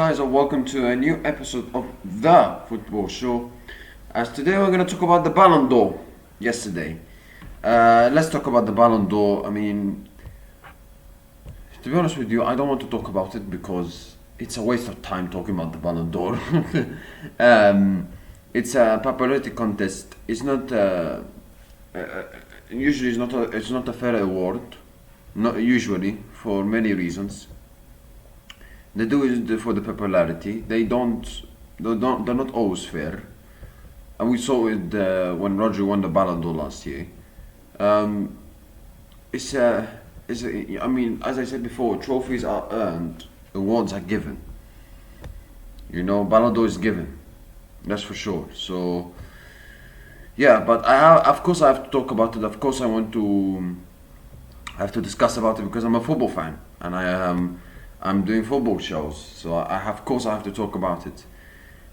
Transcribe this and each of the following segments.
guys, and welcome to a new episode of The Football Show. As today we're going to talk about the Ballon d'Or yesterday. Let's talk about the Ballon d'Or. I mean, to be honest with you, I don't want to talk about it because it's a waste of time talking about the Ballon d'Or. It's a popularity contest. It's not usually it's not a fair award. Not usually, for many reasons. They do it for the popularity. They're not always fair, and we saw it when Roger won the Ballon d'Or last year. I mean, as I said before, trophies are earned, awards are given. You know, Ballon d'Or is given, that's for sure. So, yeah, but of course I have to talk about it. Of course I have to discuss about it because I'm a football fan and I'm doing football shows, so of course I have to talk about it.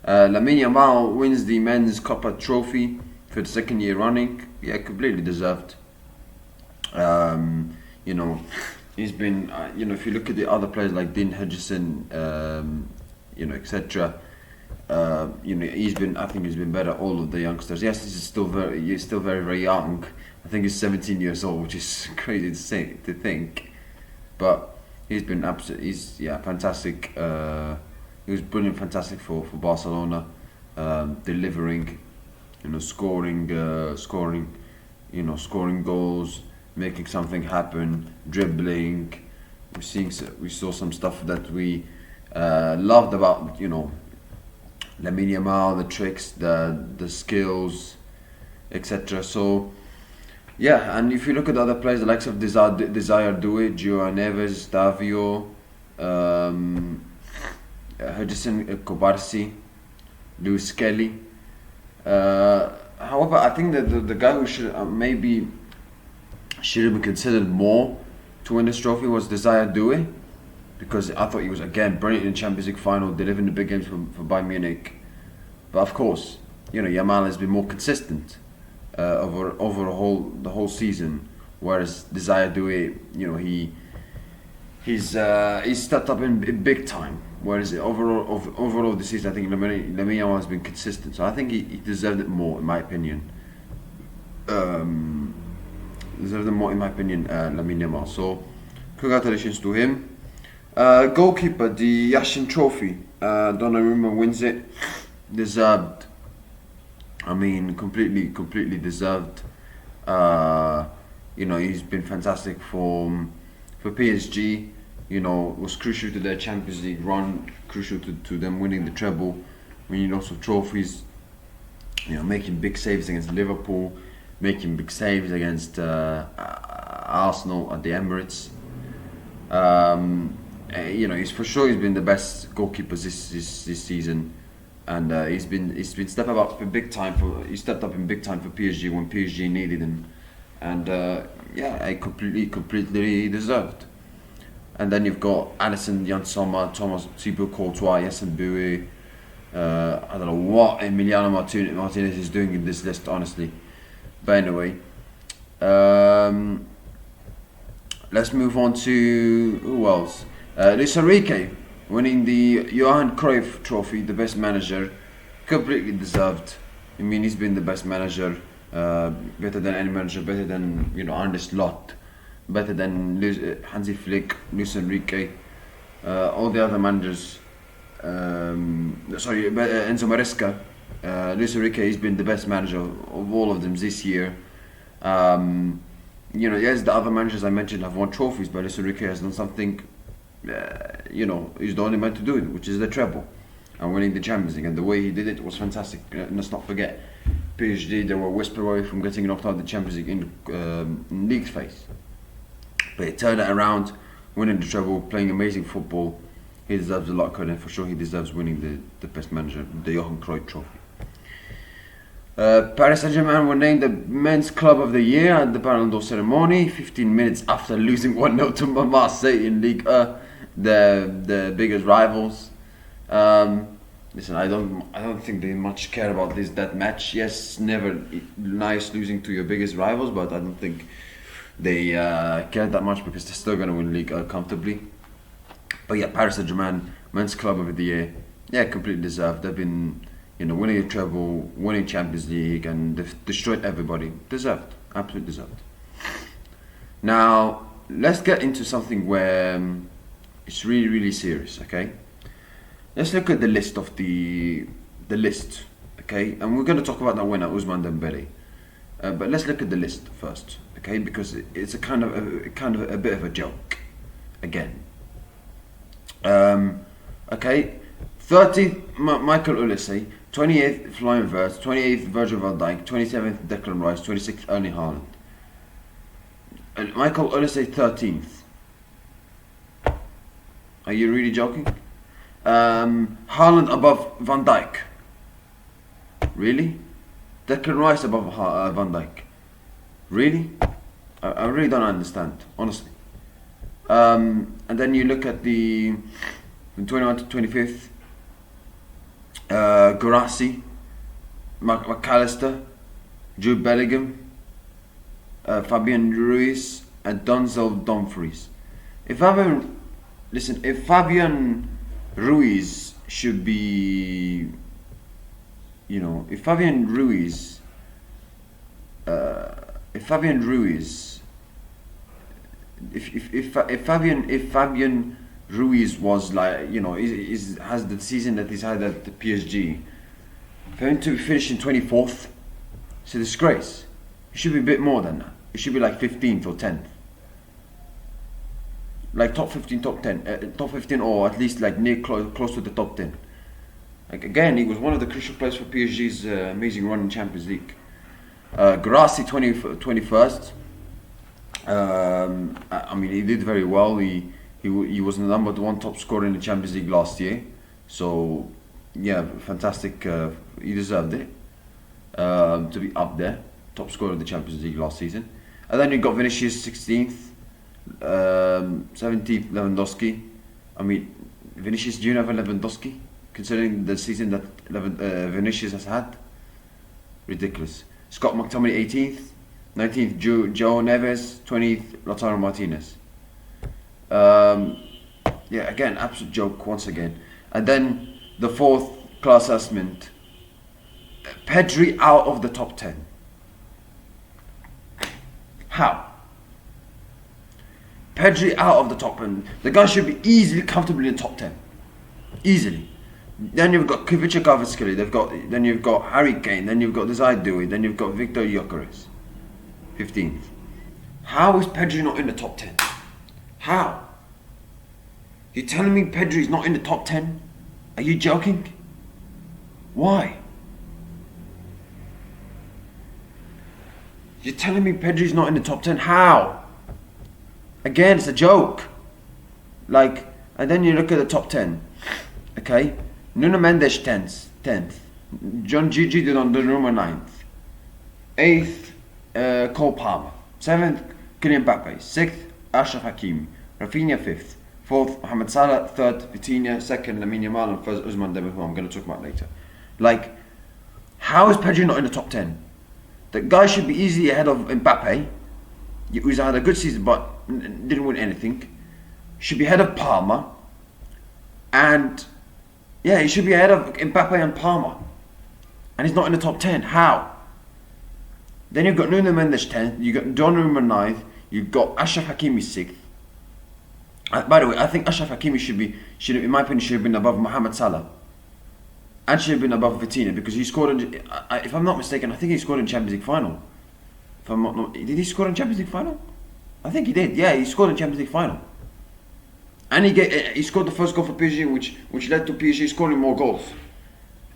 Lamine Yamal wins the men's Copa trophy for the second year running. Yeah, completely deserved. You know, he's been. If you look at the other players like Dean Hedgeson, etc. He's been. I think he's been better. All of the youngsters. Yes, he's still very, very young. I think he's 17 years old, which is crazy to think, but. He's been fantastic. He was brilliant, fantastic for Barcelona, delivering, scoring goals, making something happen, dribbling. We saw some stuff that we loved about Lamine Yamal, the tricks, the skills, etc. So. Yeah, and if you look at other players, the likes of Desire Doué, Gio Neves, Davio, Hudson Kobarsi, Lewis Kelly. However, I think that the guy who should have been considered more to win this trophy was Desire Doué, because I thought he was again brilliant in the Champions League final, delivering the big games for Bayern Munich. But of course, Yamal has been more consistent. Over the whole season, whereas Desire Doué, he's stepped up in big time. Whereas overall this season, I think Lamine Yamal has been consistent. So I think he deserved it more, in my opinion. Lamine Yamal. So congratulations to him. Goalkeeper, the Yashin Trophy. Donnarumma wins it. Deserved. I mean, completely deserved. He's been fantastic for PSG. Was crucial to their Champions League run, crucial to them winning the treble, winning lots of trophies. Making big saves against Liverpool, making big saves against Arsenal at the Emirates. He's been the best goalkeeper this season. And he's stepped up in big time for PSG when PSG needed him, and completely deserved. And then you've got Alisson, Jan Sommer, Thomas Thibaut Courtois, Yassine Boué. I don't know what Emiliano Martinez is doing in this list, honestly. But anyway, let's move on to who else? Luis Enrique. Winning the Johan Cruyff Trophy, the best manager, completely deserved. I mean, he's been the best manager, better than any manager, better than Arne Slot, better than Hansi Flick, Luis Enrique, all the other managers. Enzo Maresca. Luis Enrique has been the best manager of all of them this year. Yes, the other managers I mentioned have won trophies, but Luis Enrique has done something. He's the only man to do it, which is the treble and winning the Champions League. And the way he did it was fantastic. Let's not forget, PSG, they were whisper away from getting knocked out of the Champions League in league phase. But he turned it around, winning the treble, playing amazing football. He deserves a lot of credit. For sure, he deserves winning the best manager, the Johan Cruyff Trophy. Paris Saint-Germain were named the Men's Club of the Year at the Ballon d'Or ceremony, 15 minutes after losing 1-0 to Marseille in Ligue 1. The biggest rivals. Listen, I don't think they much care about that match. Yes, never nice losing to your biggest rivals, but I don't think they care that much because they're still gonna win League comfortably. But yeah, Paris Saint-Germain Men's Club of the Year. Yeah, completely deserved. They've been, winning a treble, winning Champions League, and they've destroyed everybody. Deserved. Absolutely deserved. Now, let's get into something where it's really, really serious, okay? Let's look at the list of the list, okay? And we're going to talk about that winner, Ousmane Dembele. But let's look at the list first, okay? Because it's a kind of a bit of a joke, again. Okay, 30th Michael Olise, 28th Florian Wirtz, 28th Virgil van Dijk, 27th Declan Rice, 26th Erling Haaland. Michael Olise 13th. Are you really joking? Haaland above Van Dijk. Really? Declan Rice above Van Dijk. Really? I really don't understand, honestly. And then you look at the 21 to 25th. Guirassy, McAllister, Jude Bellingham, Fabian Ruiz, and Denzel Dumfries. If Fabian Ruiz should be, if Fabian Ruiz was like, has the season that he's had at the PSG, for him to finish in 24th, it's a disgrace. It should be a bit more than that. It should be like 15th or 10th. Like top 15, top 10, top 15, or at least like near close to the top 10. Like again, he was one of the crucial players for PSG's amazing run in Champions League. Guirassy 21st. I mean, he did very well. He was the number one top scorer in the Champions League last year. So yeah, fantastic. He deserved it to be up there, top scorer of the Champions League last season. And then you got Vinicius 16th, 17th Lewandowski. I mean, Vinicius Junior over Lewandowski, considering the season that Vinicius has had. Ridiculous. Scott McTominay 18th, 19th Joe Neves, 20th Lautaro Martinez. Yeah, again, absolute joke once again. And then the fourth class assessment, Pedri out of the top 10. How? Pedri out of the top 10. The guy should be easily, comfortably in the top 10. Easily. Then you've got Kvaratskhelia Kvaratskhelia. Then you've got Harry Kane. Then you've got Desire Doué. Then you've got Victor Gyökeres, 15th. How is Pedri not in the top 10? How? You're telling me Pedri is not in the top 10? Are you joking? Why? You're telling me Pedri is not in the top 10? How? Again, it's a joke. Like, and then you look at the top 10. Okay? Nuno Mendes 10th. John Gigi Donnarumma 9th. 8th, Cole Palmer. 7th, Kylian Mbappe. 6th, Achraf Hakimi. Rafinha 5th. 4th, Mohamed Salah. 3rd, Vitinha. 2nd, Lamine Yamal. And 1st, Ousmane Dembele, who I'm going to talk about later. Like, how is Pedri not in the top 10? The guy should be easily ahead of Mbappe, who's had a good season but didn't win anything. Should be ahead of Palmer. And yeah, he should be ahead of Mbappe and Palmer. And he's not in the top 10. How? Then you've got Nuno Mendes 10th, you've got Donnarumma 9th, you've got Achraf Hakimi 6th. By the way, I think Achraf Hakimi should, in my opinion, should have been above Mohamed Salah. And should have been above Vitinha, because he scored if I'm not mistaken, I think he scored in Champions League final. If I'm not, did he score in Champions League final? I think he did. Yeah, he scored in Champions League final. And he scored the first goal for PSG, which led to PSG scoring more goals.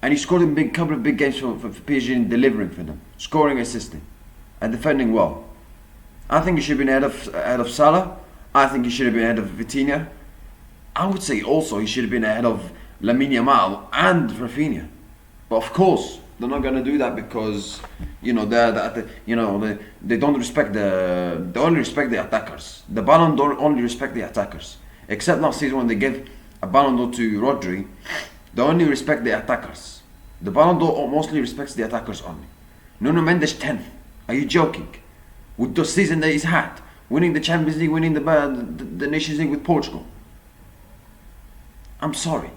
And he scored in couple of big games for PSG in delivering for them, scoring, assisting, and defending well. I think he should have been ahead of Salah. I think he should have been ahead of Vitinha. I would say also he should have been ahead of Lamine Yamal and Rafinha. But of course, they're not going to do that because they don't respect they only respect the attackers. The Ballon d'Or only respect the attackers. Except last season when they gave a Ballon d'Or to Rodri, they only respect the attackers. The Ballon d'Or mostly respects the attackers only. Nuno Mendes 10th. Are you joking? With the season that he's had, winning the Champions League, winning the Nations League with Portugal. I'm sorry.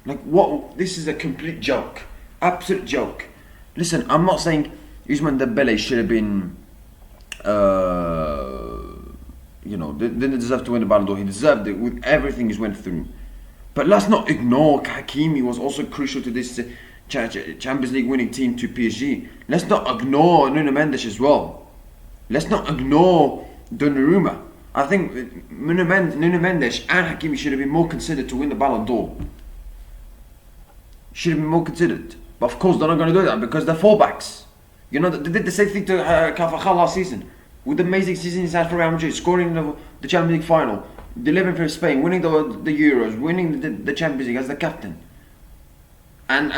Like, what? This is a complete joke. Absolute joke. Listen, I'm not saying Ousmane Dembele should have been, didn't deserve to win the Ballon d'Or. He deserved it with everything he's went through. But let's not ignore Hakimi was also crucial to this Champions League winning team to PSG. Let's not ignore Nuno Mendes as well. Let's not ignore Donnarumma. I think Nuno Mendes and Hakimi should have been more considered to win the Ballon d'Or. Should have been more considered. But of course they're not going to do that because they're fullbacks. You know, they did the same thing to Carvajal last season. With the amazing season he's had for Real Madrid, scoring the Champions League final, delivering for Spain, winning the Euros, winning the Champions League as the captain. And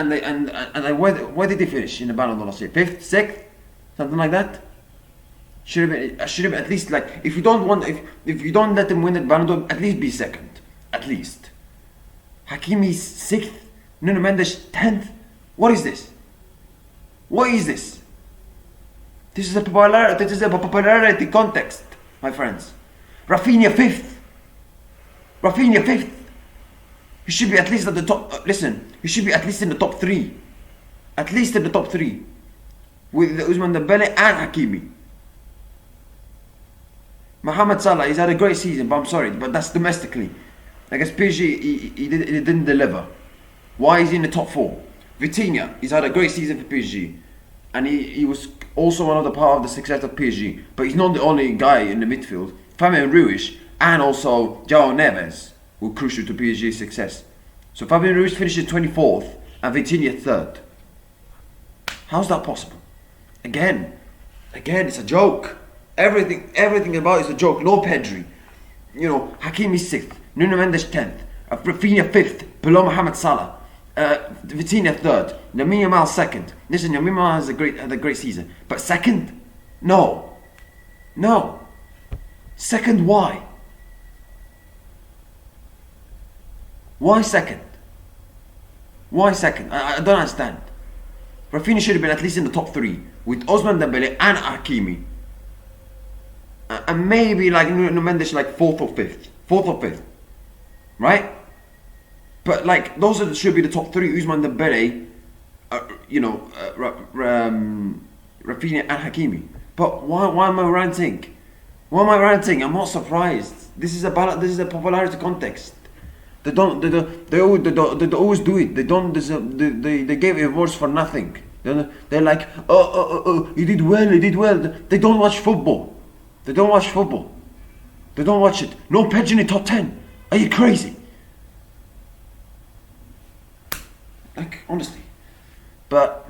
where did they finish in the Ballon d'Or last year? 5th, 6th, something like that. Should have been at least, like, if you don't let them win the Ballon d'Or, at least be 2nd, at least. Hakimi's 6th, Nuno Mendes 10th. What is this? What is this? This is a popularity context, my friends. Rafinha 5th. Rafinha 5th. He should be at least at the top. Listen, he should be at least in the top 3. At least in the top 3. With Ousmane Dembele and Hakimi. Mohamed Salah, he's had a great season, but I'm sorry, but that's domestically. Against PSG, he didn't deliver. Why is he in the top 4? Vitinha, he's had a great season for PSG. And he was also one of the part of the success of PSG. But he's not the only guy in the midfield. Fabian Ruiz and also João Neves were crucial to PSG's success. So Fabian Ruiz finishes 24th and Vitinha 3rd. How's that possible? Again, it's a joke. Everything about it is a joke. No Pedri. You know, Hakimi 6th, Nuno Mendes 10th, Rafinha 5th, below Mohamed Salah. Vitinha 3rd, Lamine Yamal 2nd. Listen, Lamine Yamal had a great season, but 2nd? No. 2nd, why? Why 2nd? Why 2nd? I don't understand. Rafinha should have been at least in the top 3 with Ousmane Dembele and Hakimi. And maybe like Nuno Mendes like 4th or 5th. Right? But like those should be the top 3. Ousmane Dembele, Rafinha and Hakimi. But why am I ranting? Why am I ranting? I'm not surprised. This is a popularity context. They always do it. They don't deserve. They gave awards for nothing. They're like, oh, he did well. They don't watch football. They don't watch it. No Pedri in the top 10. Are you crazy? Like, honestly. But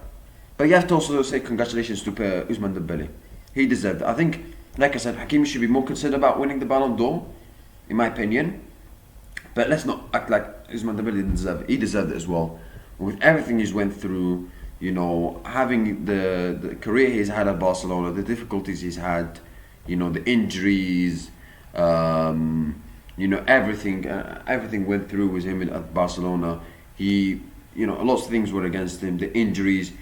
you have to also say congratulations to Ousmane Dembele. He deserved it. I think, like I said, Hakimi should be more concerned about winning the Ballon d'Or, in my opinion. But let's not act like Ousmane Dembele didn't deserve it. He deserved it as well. With everything he's went through, you know, having the career he's had at Barcelona, the difficulties he's had, you know, the injuries, everything went through with him at Barcelona. He, lots of things were against him, the injuries,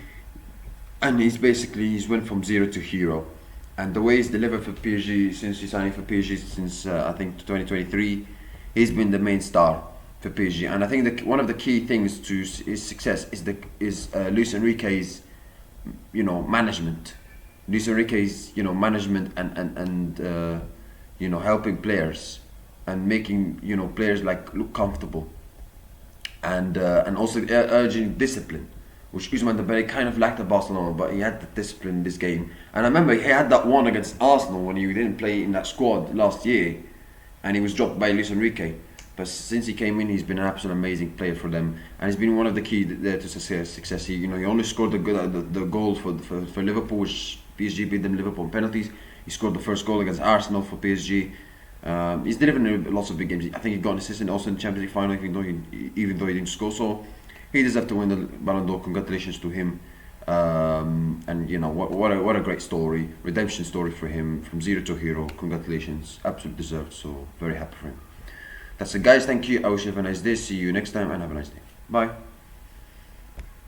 and he's went from 0 to hero. And the way he's delivered for PSG since he's signing for PSG since I think 2023, he's been the main star for PSG. And I think one of the key things to his success is Luis Enrique's management. Luis Enrique's management and helping players and making players look comfortable, and also urging discipline, which Ousmane Dembele kind of lacked at Barcelona, but he had the discipline in this game. And I remember he had that one against Arsenal when he didn't play in that squad last year, and he was dropped by Luis Enrique. But since he came in, he's been an absolute amazing player for them, and he's been one of the key there to success. He only scored the goal for Liverpool, which PSG beat them Liverpool on penalties. He scored the first goal against Arsenal for PSG. He's delivered lots of big games. I think he got an assist also in the Champions League final, even though he didn't score. So he deserves to win the Ballon d'Or. Congratulations to him. And what a great story, redemption story for him, from 0 to hero. Congratulations, absolutely deserved. So very happy for him. That's it, guys. Thank you. I wish you have a nice day. See you next time, and have a nice day. Bye.